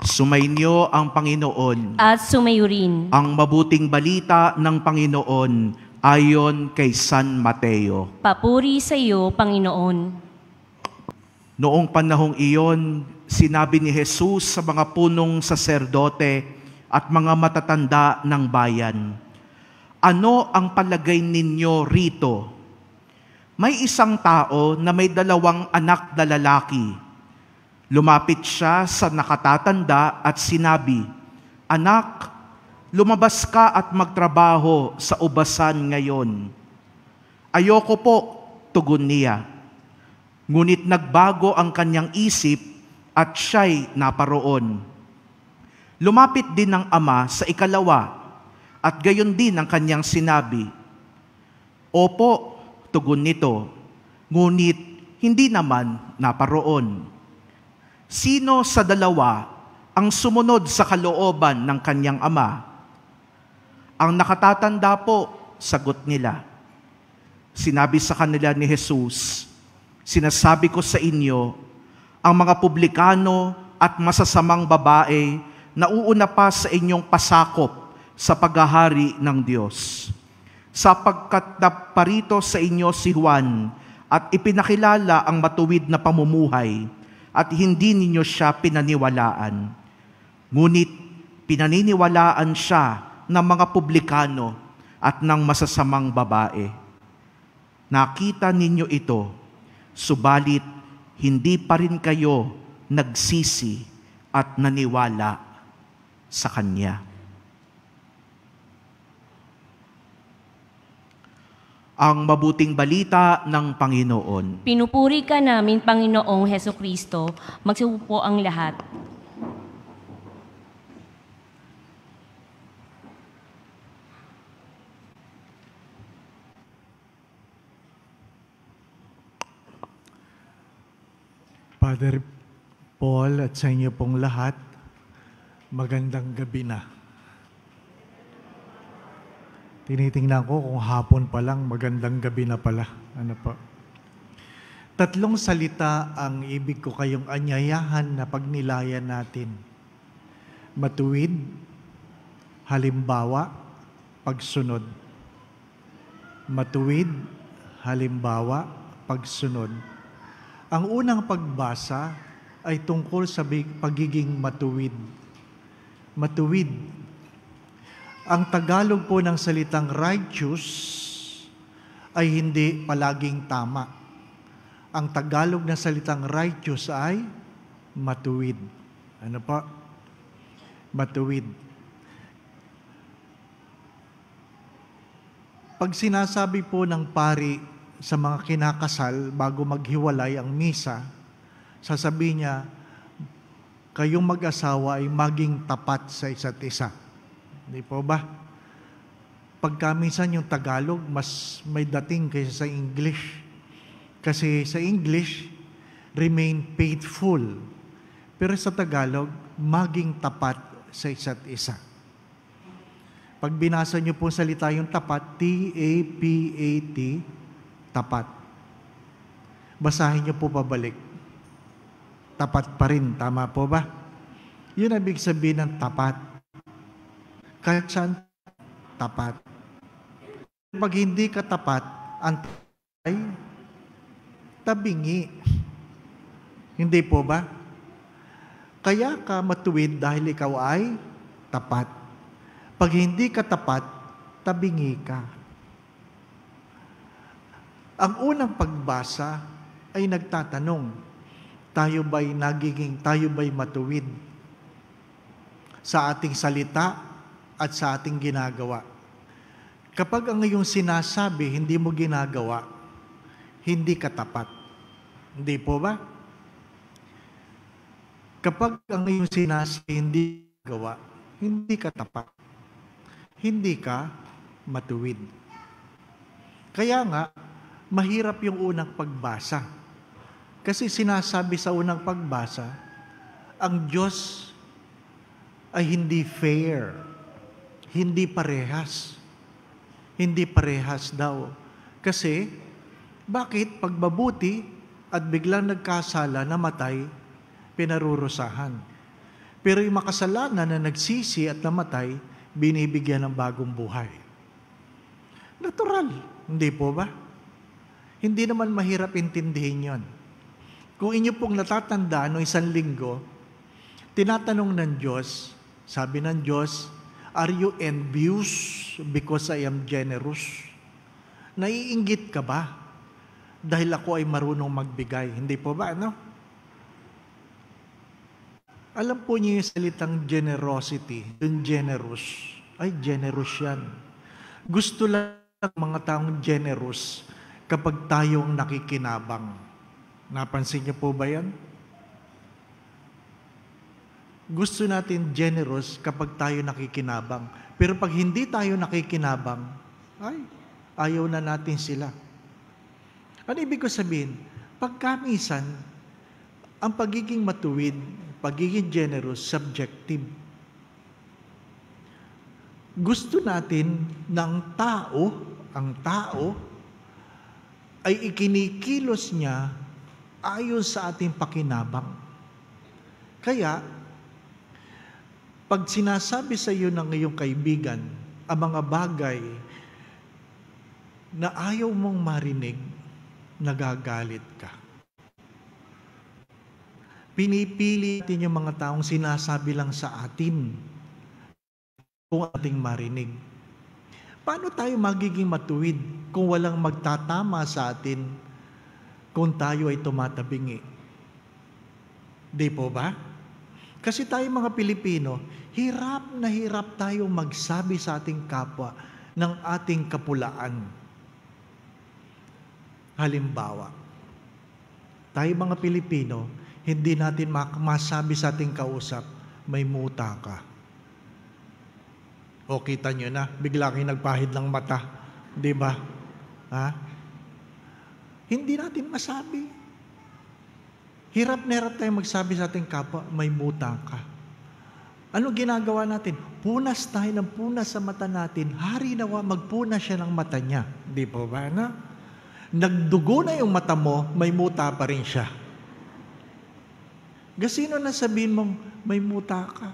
Sumainyo ang Panginoon. At sumayo rin. Ang mabuting balita ng Panginoon ayon kay San Mateo. Papuri sa iyo, Panginoon. Noong panahong iyon, sinabi ni Jesus sa mga punong saserdote at mga matatanda ng bayan, "Ano ang palagay ninyo rito? May isang tao na may 2 anak na lalaki. Lumapit siya sa nakatatanda at sinabi, 'Anak, lumabas ka at magtrabaho sa ubasan ngayon.' 'Ayoko po,' tugon niya. Ngunit nagbago ang kanyang isip at siya'y naparoon. Lumapit din ang ama sa ikalawa at gayon din ang kanyang sinabi. 'Opo,' tugon nito, ngunit hindi naman naparoon. Sino sa 2 ang sumunod sa kalooban ng kanyang ama?" "Ang nakatatanda po," sagot nila. Sinabi sa kanila ni Jesus, "Sinasabi ko sa inyo, ang mga publikano at masasamang babae nauuna pa sa inyong pasakop sa paghahari ng Diyos. Sapagkat naparito sa inyo si Juan at ipinakilala ang matuwid na pamumuhay, at hindi ninyo siya pinaniwalaan. Ngunit pinaniniwalaan siya ng mga publikano at ng masasamang babae. Nakita ninyo ito, subalit hindi pa rin kayo nagsisi at naniwala sa Kanya." Ang mabuting balita ng Panginoon. Pinupuri ka namin, Panginoong Hesukristo. Magsiupo ang lahat. Father Paul at sa inyo pong lahat, magandang gabi na. Tinitingnan ko kung hapon pa lang, magandang gabi na pala. Ano po? 3 salita ang ibig ko kayong anyayahan na pagnilayan natin. Matuwid, halimbawa, pagsunod. Matuwid, halimbawa, pagsunod. Ang unang pagbasa ay tungkol sa pagiging matuwid. Matuwid. Ang Tagalog po ng salitang righteous ay hindi palaging tama. Ang Tagalog ng salitang righteous ay matuwid. Ano pa? Matuwid. Pag sinasabi po ng pari sa mga kinakasal bago maghiwalay ang misa, sasabihin niya, kayong mag-asawa ay maging tapat sa isa't isa. Hindi po ba? Pagka minsan yung Tagalog, mas may dating kaysa sa English. Kasi sa English, remain faithful. Pero sa Tagalog, maging tapat sa isa't isa. Pag binasa niyo po salita yung tapat, T-A-P-A-T, tapat. Basahin niyo po pabalik. Tapat pa rin, tama po ba? Yun ang ibig sabihin ng tapat. Kahit saan, tapat. Pag hindi ka tapat, ang ay tabingi. Hindi po ba? Kaya ka matuwid dahil ikaw ay tapat. Pag hindi ka tapat, tabingi ka. Ang unang pagbasa ay nagtatanong, tayo ba'y matuwid sa ating salita at sa ating ginagawa? Kapag ang iyong sinasabi, hindi mo ginagawa, hindi ka tapat. Hindi po ba? Kapag ang iyong sinasabi, hindi gawa, hindi ka tapat. Hindi ka matuwid. Kaya nga, mahirap yung unang pagbasa. Kasi sinasabi sa unang pagbasa, ang Diyos ay hindi fair. Hindi parehas. Hindi parehas daw. Kasi, bakit pag mabuti at biglang nagkasala, namatay, pinarurusahan? Pero yung makasalanan na nagsisi at namatay, binibigyan ng bagong buhay. Natural, hindi po ba? Hindi naman mahirap intindihin yon. Kung inyo pong natatandaan noong 1 linggo, tinatanong ng Diyos, sabi ng Diyos, "Are you envious because I am generous?" Naiinggit ka ba dahil ako ay marunong magbigay? Hindi po ba, ano? Alam po niyo yung salitang generosity, yung generous. Ay, generous yan. Gusto lang ng mga taong generous kapag tayong nakikinabang. Napansin niyo po ba yan? Gusto natin generous kapag tayo nakikinabang. Pero pag hindi tayo nakikinabang, ay, ayaw na natin sila. Ano ibig ko sabihin? Pagkamisan, ang pagiging matuwid, pagiging generous, subjective. Gusto natin ng ang tao, ay ikinikilos niya ayon sa ating pakinabang. Kaya, pag sinasabi sa iyo ng iyong kaibigan ang mga bagay na ayaw mong marinig, nagagalit ka. Pinipili natin yung mga taong sinasabi lang sa atin kung ating marinig. Paano tayo magiging matuwid kung walang magtatama sa atin kung tayo ay tumatabingi? Di po ba? Kasi tayo mga Pilipino, hirap na hirap tayo magsabi sa ating kapwa ng ating kapulaan. Halimbawa, tayo mga Pilipino, hindi natin masabi sa ating kausap, may muta ka. O kita nyo na, bigla kayo nagpahid ng mata. Di ba? Ha? Hindi natin masabi. Hirap na hirap tayo magsabi sa ating kapwa, may muta ka. Ano ginagawa natin? Punas tayo ng punas sa mata natin. Hari nawa, magpunas siya ng mata niya. Di po ba na? Nagdugo na yung mata mo, may muta pa rin siya. Gasino na sabihin mong may muta ka?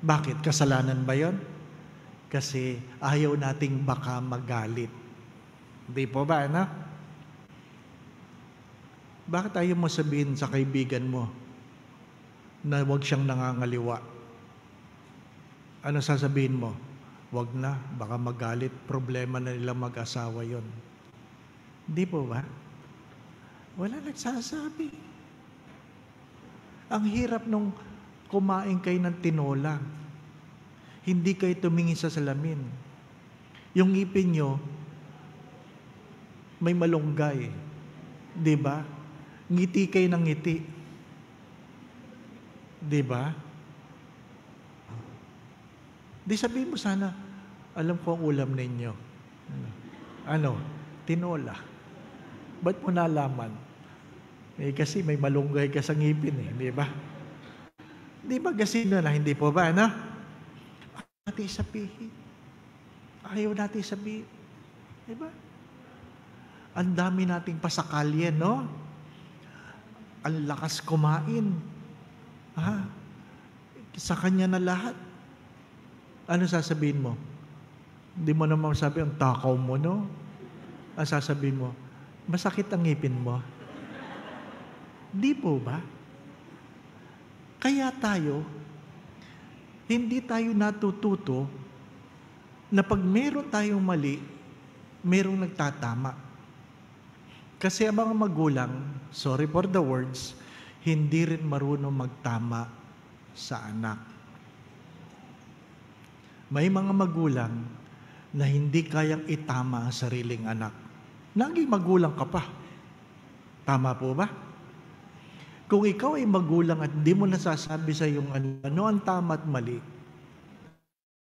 Bakit? Kasalanan ba yon? Kasi ayaw nating baka magalit. Di po ba, na? Bakit ayaw mo sabihin sa kaibigan mo na huwag siyang nangangaliwa? Ano sasabihin mo? Huwag na, baka magalit. Problema na nila mag-asawa yon. Di po ba? Wala nagsasabi. Ang hirap nung kumain kayo ng tinola. Hindi kayo tumingin sa salamin. Yung ngipin nyo, may malunggay. Di ba? Ngiti kayo ng ngiti. Di ba? Di sabihin mo sana, alam ko ang ulam ninyo. Ano? Tinola. Ba't mo nalaman? Kasi may malunggay ka sa ngipin di ba? Di ba gasino na, hindi po ba, ano? Natin sabihin. Ayaw natin sabihin. Di ba? Ang dami nating pasakalyen, no? Ang lakas kumain. Sa kanya na lahat. Ano sasabihin mo? Hindi mo naman sabi, ang takaw mo, no? Ang sasabihin mo, masakit ang ngipin mo. Di po ba? Kaya tayo, hindi tayo natututo na pag meron tayong mali, merong nagtatama. Kasi ang mga magulang, sorry for the words, hindi rin marunong magtama sa anak. May mga magulang na hindi kayang itama ang sariling anak. Naging magulang ka pa. Tama po ba? Kung ikaw ay magulang at di mo nasasabi sa iyong ano ang tama at mali,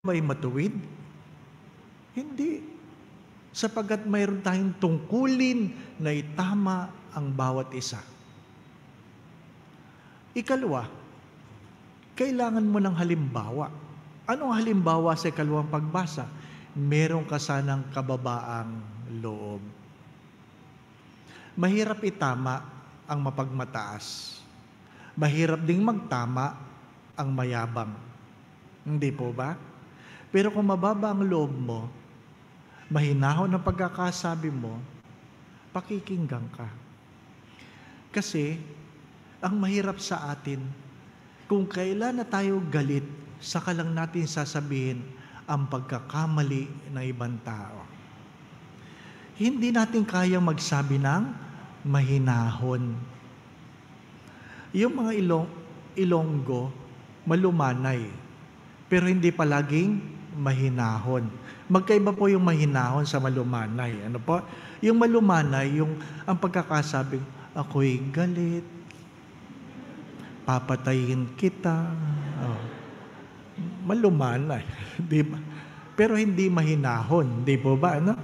may matuwid? Hindi. Sapagkat mayroon tayong tungkulin na itama ang bawat isa. Ikalawa, kailangan mo ng halimbawa. Anong halimbawa sa ikalawang pagbasa? Meron ka sanang kababaang loob. Mahirap itama ang mapagmataas. Mahirap ding magtama ang mayabang. Hindi po ba? Pero kung mababa ang loob mo, mahinahon ang pagkakasabi mo, pakikinggan ka. Kasi, ang mahirap sa atin, kung kailan na tayo galit, saka lang natin sasabihin ang pagkakamali ng ibang tao. Hindi natin kayang magsabi ng mahinahon. Yung mga Ilonggo, malumanay, pero hindi palaging mahinahon. Magkaiba po yung mahinahon sa malumanay. Ano po? Yung malumanay, yung ang pagkakasabing, ako'y galit, papatayin kita. Oh. Malumanay, di ba? Pero hindi mahinahon, di po ba? Ano?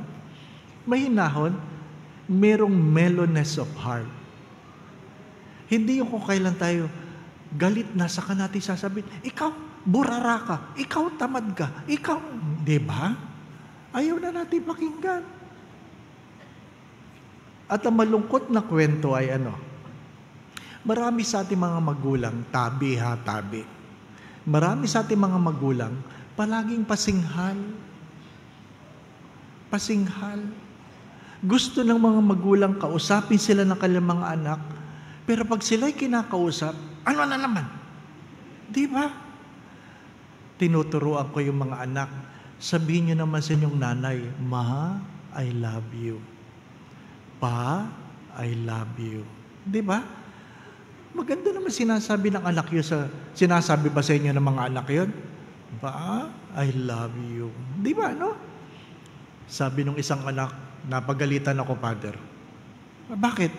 Mahinahon, merong mellowness of heart. Hindi yung kung kailan tayo galit na, saka natin sasabihin, ikaw, burara ka, ikaw tamad ka, ikaw, di ba? Ayaw na natin pakinggan. At ang malungkot na kwento ay ano? Marami sa ating mga magulang, tabi. Marami sa ating mga magulang, palaging pasinghal. Gusto ng mga magulang kausapin sila ng kanilang mga anak, pero pag sila'y kinakausap, ano na naman? Di ba? Tinuturuan ko yung mga anak, sabihin nyo naman sa inyong nanay, Ma, I love you. Pa, I love you. Di ba? Maganda naman sinasabi ng anak yun sinasabi ba sa inyo ng mga anak yun? Pa, I love you. Di ba, no? Sabi nung isang anak, napagalitan ako, Father. Bakit?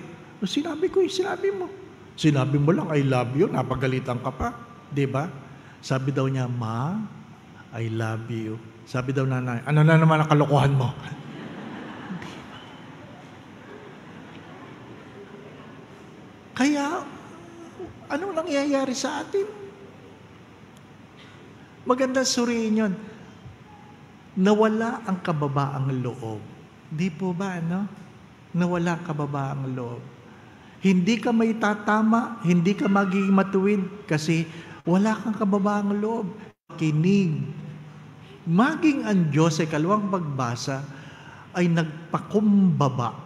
Sinabi ko yung sinabi mo. Sinabi mo lang, I love you, napagalitan ka pa. Di ba? Sabi daw niya, Ma, I love you. Sabi daw nanay, ano na naman ang kalokohan mo? Kaya, anong nangyayari sa atin? Magandang suriin yun. Nawala ang kababaang loob. Di po ba, ano? Nawala ang kababaang loob. Hindi ka may tatama, hindi ka magiging matuwid kasi wala kang kababaang loob. Kinig. Maging ang Diyos ay kalawang pagbasa ay nagpakumbaba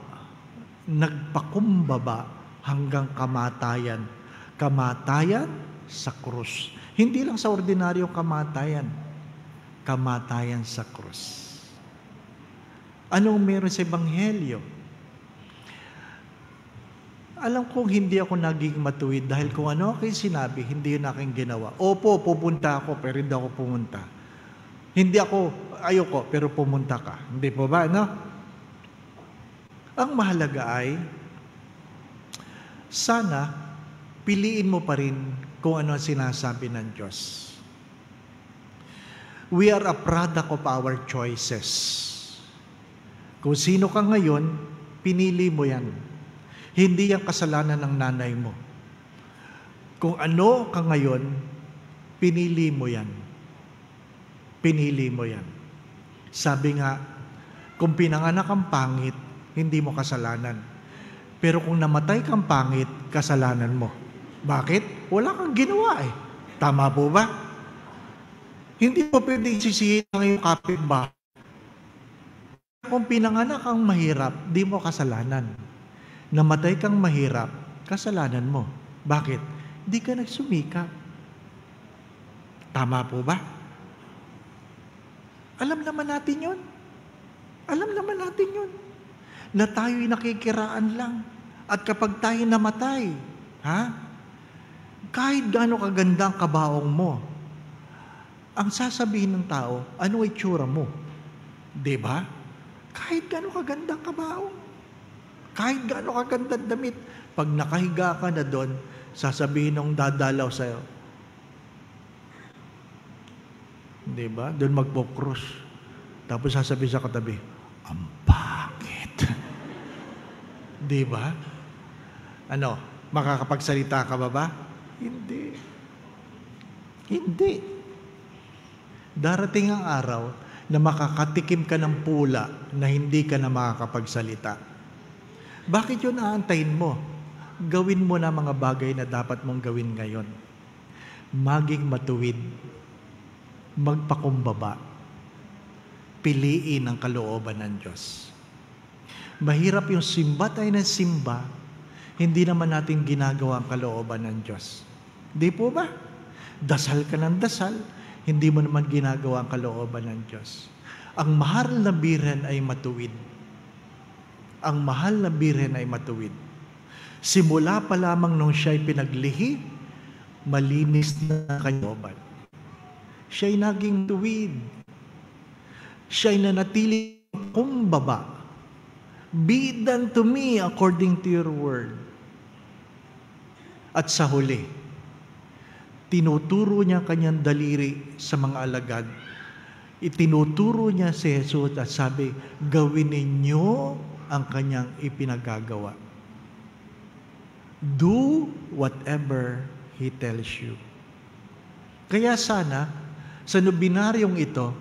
hanggang kamatayan. Kamatayan sa krus. Hindi lang sa ordinaryong kamatayan. Kamatayan sa krus. Anong meron sa Ebanghelyo? Alam kong hindi ako naging matuwid dahil kung ano aking sinabi, hindi yun aking ginawa. Opo, pupunta ako, pero hindi ako pumunta. Hindi ako, ayoko, pero pumunta ka. Hindi po ba, no? Ang mahalaga ay, sana, piliin mo pa rin kung ano ang sinasabi ng Diyos. We are a product of our choices. Kung sino ka ngayon, pinili mo yan. Hindi yung kasalanan ng nanay mo. Kung ano ka ngayon, pinili mo yan. Pinili mo yan. Sabi nga, kung pinanganak kang pangit, hindi mo kasalanan. Pero kung namatay kang pangit, kasalanan mo. Bakit? Wala kang ginawa eh. Tama po ba? Hindi po pwedeng sisihin ng iyong kapitbahay. Kung pinanganak kang mahirap, di mo kasalanan. Namatay kang mahirap, kasalanan mo. Bakit? Di ka nagsumikap. Tama po ba? Alam naman natin yun. Alam naman natin yun. Na tayo'y nakikiraan lang. At kapag tayo namatay, kahit gaano kaganda ang kabaong mo, ang sasabihin ng tao, ano itsura mo? Diba? Kahit gaano kaganda ang kabaong. Kahit gaano kaganda ang damit. Pag nakahiga ka na doon, sasabihin ng dadalaw sa'yo, diba? Doon magpo-cross. Tapos sasabihin sa katabi, ang pangit. Diba? Ano? Makakapagsalita ka ba? Hindi. Hindi. Darating ang araw na makakatikim ka ng pula na hindi ka na makakapagsalita. Bakit yun aantayin mo? Gawin mo na mga bagay na dapat mong gawin ngayon. maging matuwid, magpakumbaba, piliin ang kalooban ng Diyos. Mahirap yung simba tayo ng simba, hindi naman natin ginagawa ang kalooban ng Diyos. Di po ba? Dasal ka ng dasal, hindi mo naman ginagawa ang kalooban ng Diyos. Ang mahal na birhen ay matuwid. Ang mahal na birhen ay matuwid. Simula pa lamang nung siya'y pinaglihi, malinis na kalooban. Siya'y naging tuwid. Siya'y nanatili kumbaba. Be it done to me according to your word. At sa huli, tinuturo niya kanyang daliri sa mga alagad. Itinuturo niya si Jesus at sabi, gawin ninyo ang kanyang ipinagagawa. Do whatever He tells you. Kaya sana, sa nobinaryong ito,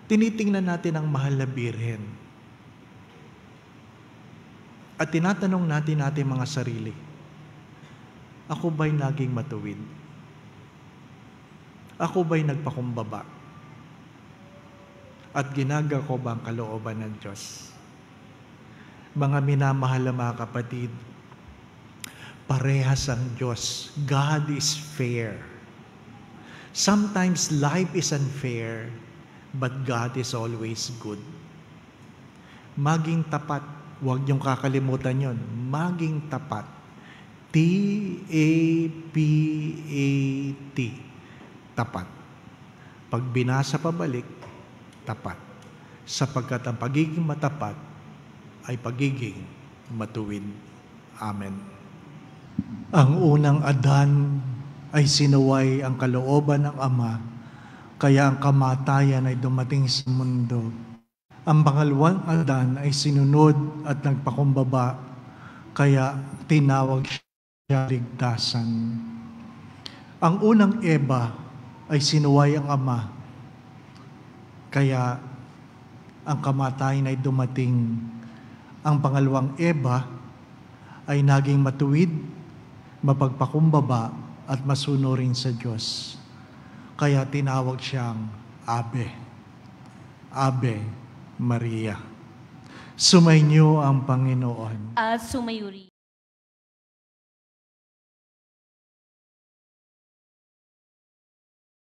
tinitingnan natin ang mahal na birhen. At tinatanong natin mga sarili, ako ba'y naging matuwid? Ako ba'y nagpakumbaba? At ginagawa ko ba ang kalooban ng Diyos? Mga minamahal na mga kapatid, parehas ang Diyos. God is fair. Sometimes life is unfair, but God is always good. Maging tapat. Huwag niyong kakalimutan yon. Maging tapat. T-A-P-A-T. Tapat. Pag binasa pabalik, tapat. Sapagkat ang pagiging matapat ay pagiging matuwid. Amen. Ang unang Adan ay sinuway ang kalooban ng Ama, kaya ang kamatayan ay dumating sa mundo. Ang pangalawang Adan ay sinunod at nagpakumbaba, kaya tinawag siya ligtasan. Ang unang Eva ay sinuway ang Ama, kaya ang kamatayan ay dumating. Ang pangalawang Eva ay naging matuwid, mapagpakumbaba at masunurin sa Diyos. Kaya tinawag siyang Ave. Ave Maria. Sumainyo ang Panginoon. At sumayuri.